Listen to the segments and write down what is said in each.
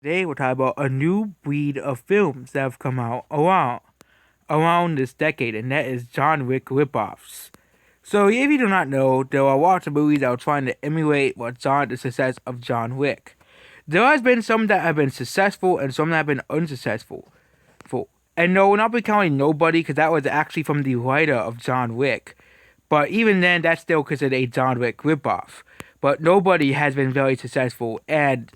Today we're talking about a new breed of films that have come out around this decade, and that is John Wick ripoffs. So if you do not know, there are lots of movies that are trying to emulate the success of John Wick. There has been some that have been successful and some that have been unsuccessful. And no, we're not counting Nobody, because that was actually from the writer of John Wick. But even then, that's still considered a John Wick ripoff. But Nobody has been very successful, and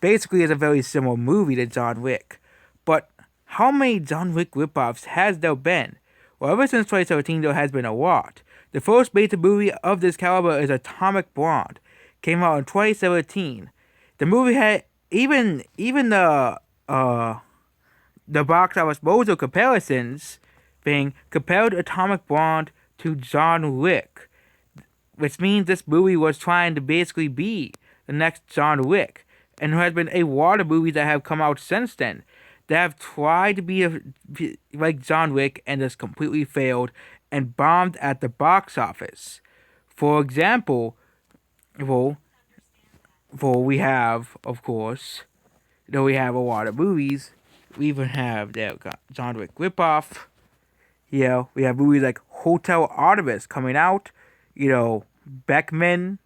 basically is a very similar movie to John Wick. But how many John Wick ripoffs has there been? Well, ever since 2017, there has been a lot. The first beta movie of this caliber is Atomic Blonde. Came out in 2017. The movie had even the box office mojo comparisons being compared Atomic Blonde to John Wick, which means this movie was trying to basically be the next John Wick. And there has been a lot of movies that have come out since then that have tried to be like John Wick and just completely failed and bombed at the box office. For example, we have, of course, we have a lot of movies. We even have the John Wick ripoff. We have movies like Hotel Artemis coming out. Beckman,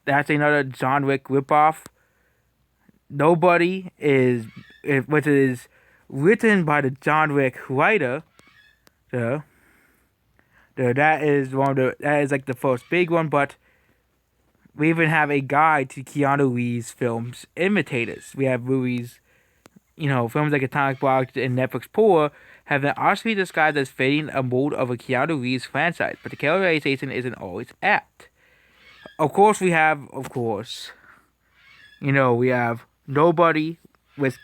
that's another John Wick ripoff. Nobody which is written by the John Wick writer. That is like the first big one, but we even have a guide to Keanu Reeves' films imitators. We have movies, films like Atomic Blonde and Netflix Poor have been artfully described as fitting a mold of a Keanu Reeves franchise, but the characterization isn't always apt. We have Nobody, which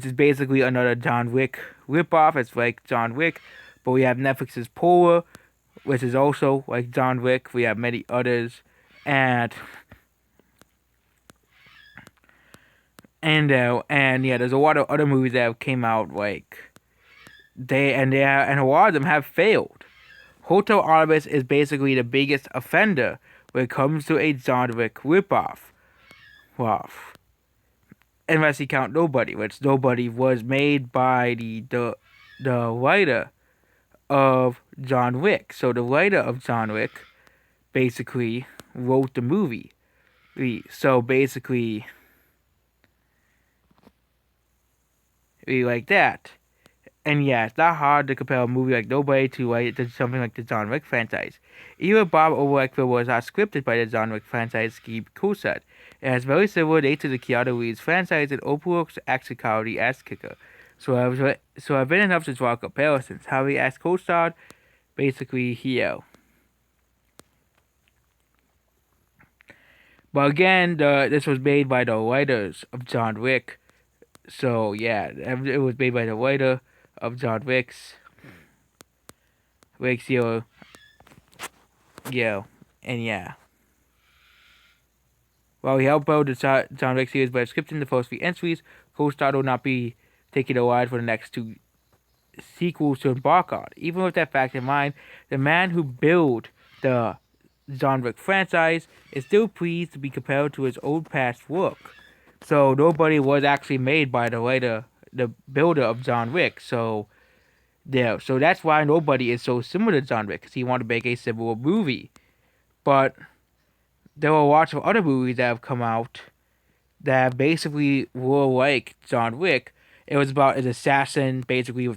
is basically another John Wick ripoff. It's like John Wick, but we have Netflix's Polar, which is also like John Wick. We have many others, and there's a lot of other movies that have came out a lot of them have failed. Hotel Artemis is basically the biggest offender when it comes to a John Wick ripoff. Unless you count Nobody, which Nobody was made by the writer of John Wick. So the writer of John Wick basically wrote the movie. So basically, like that. And yeah, it's not hard to compare a movie like Nobody to something like the John Wick franchise. Even Bob Overbeck film was not scripted by the John Wick franchise Steve Coulthard. It has very similar nature to the Keanu Reeves franchise and overlooks action comedy ass kicker. So I've been enough to draw comparisons. How he asked Coulthard, basically here. But again, this was made by the writers of John Wick. So yeah, it was made by the writer of John Wick's here. And yeah. While he helped build the John Wick series by scripting the first 3 entries, Coulthard will not be taking a ride for the next 2 sequels to embark on. Even with that fact in mind, the man who built the John Wick franchise is still pleased to be compared to his own past work. So Nobody was actually made by the builder of John Wick. So that's why Nobody is so similar to John Wick, because he wanted to make a similar movie. But there were lots of other movies that have come out that basically were like John Wick. It was about an assassin, basically,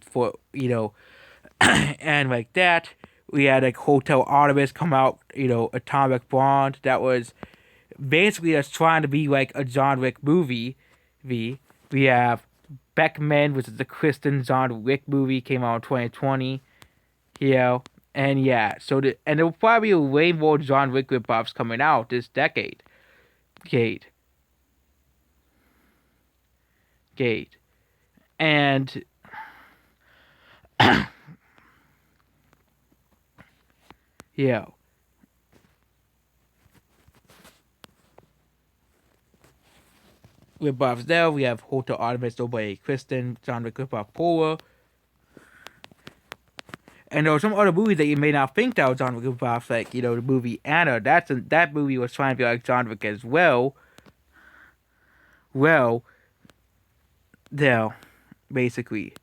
and like that. We had like Hotel Artemis come out, Atomic Blonde. That was basically us trying to be like a John Wick movie. We have Beckman, which is the Kristen John Wick movie, came out in 2020. And yeah, and there will probably be way more John Wick ripoffs coming out this decade. And yeah. Ripoffs there, we have Hotel Artemis, Nobody, Kristen, John Wick ripoff Polar. And there were some other movies that you may not think that was John Wick ripoffs, like, the movie Anna. That movie was trying to be like John Wick as well. well, there, basically.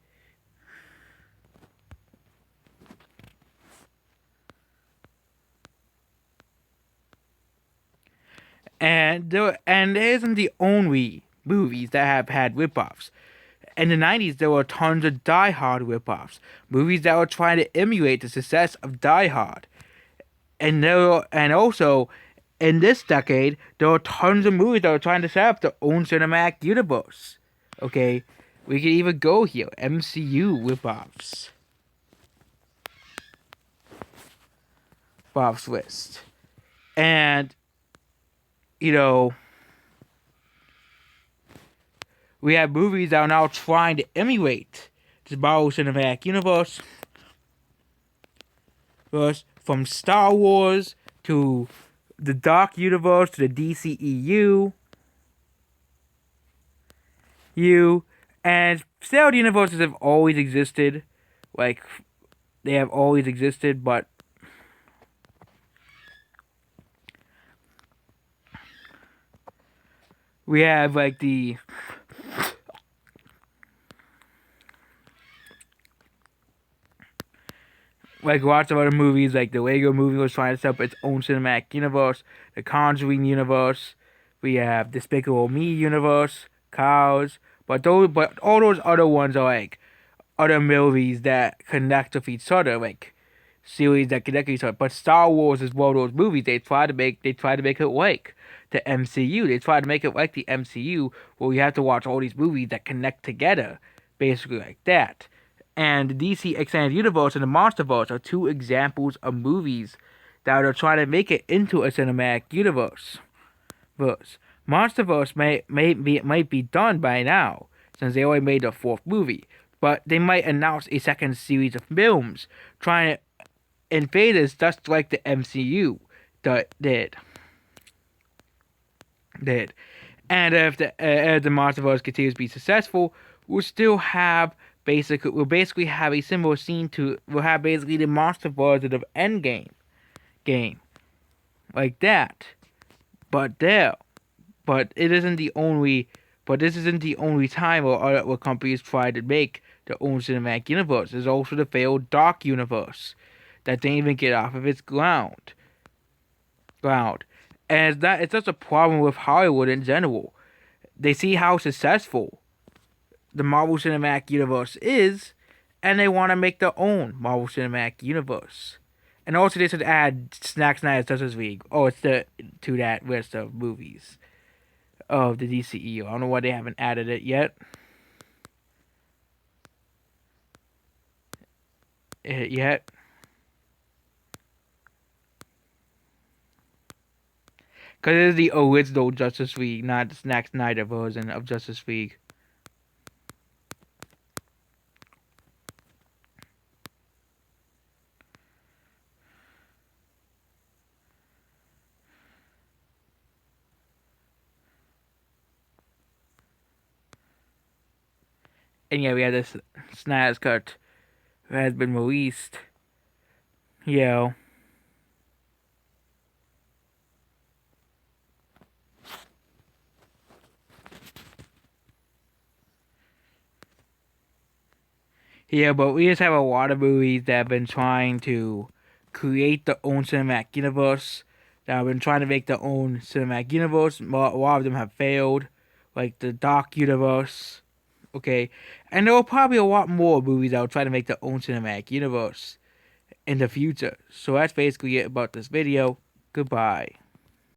And it isn't the only movies that have had ripoffs. In the 90s, there were tons of Die Hard ripoffs, movies that were trying to emulate the success of Die Hard. And also, in this decade, there were tons of movies that were trying to set up their own cinematic universe. Okay, we could even go here, MCU ripoffs. Bob's list. And, you know, we have movies that are now trying to emulate the Marvel Cinematic Universe. From Star Wars to the Dark Universe to the DCEU. And steroid universes have always existed. Like, they have always existed, but we have, like, lots of other movies, like the Lego movie was trying to set up its own cinematic universe, the Conjuring universe, we have Despicable Me universe, Cows, but all those other ones are like other movies that connect with each other, like series that connect with each other. But Star Wars is one of those movies they try to make it like the MCU. They try to make it like the MCU, where you have to watch all these movies that connect together, basically like that. And the DC Extended Universe and the Monsterverse are two examples of movies that are trying to make it into a cinematic universe. Monsterverse might be done by now, since they already made the fourth movie, but they might announce a second series of films trying to invade us just like the MCU did. And if the Monsterverse continues to be successful, we'll basically have a similar scene we'll have basically the Monsterverse of Endgame game. Like that. But this isn't the only time where companies try to make their own cinematic universe. There's also the failed Dark Universe that didn't even get off of its ground. And it's just a problem with Hollywood in general. They see how successful the Marvel Cinematic Universe is, and they want to make their own Marvel Cinematic Universe. And also they should add Zack Snyder's Justice League. Oh, it's to that list of movies of the DCEU. I don't know why they haven't added it yet. Because it is the original Justice League, not the Zack Snyder version of Justice League. And yeah, we have this Snyder's Cut that has been released. Yeah. Yeah, but we just have a lot of movies that have been trying to create their own cinematic universe, that have been trying to make their own cinematic universe. A lot of them have failed, like the Dark Universe. Okay, and there will probably a lot more movies that will try to make their own cinematic universe in the future. So that's basically it about this video. Goodbye.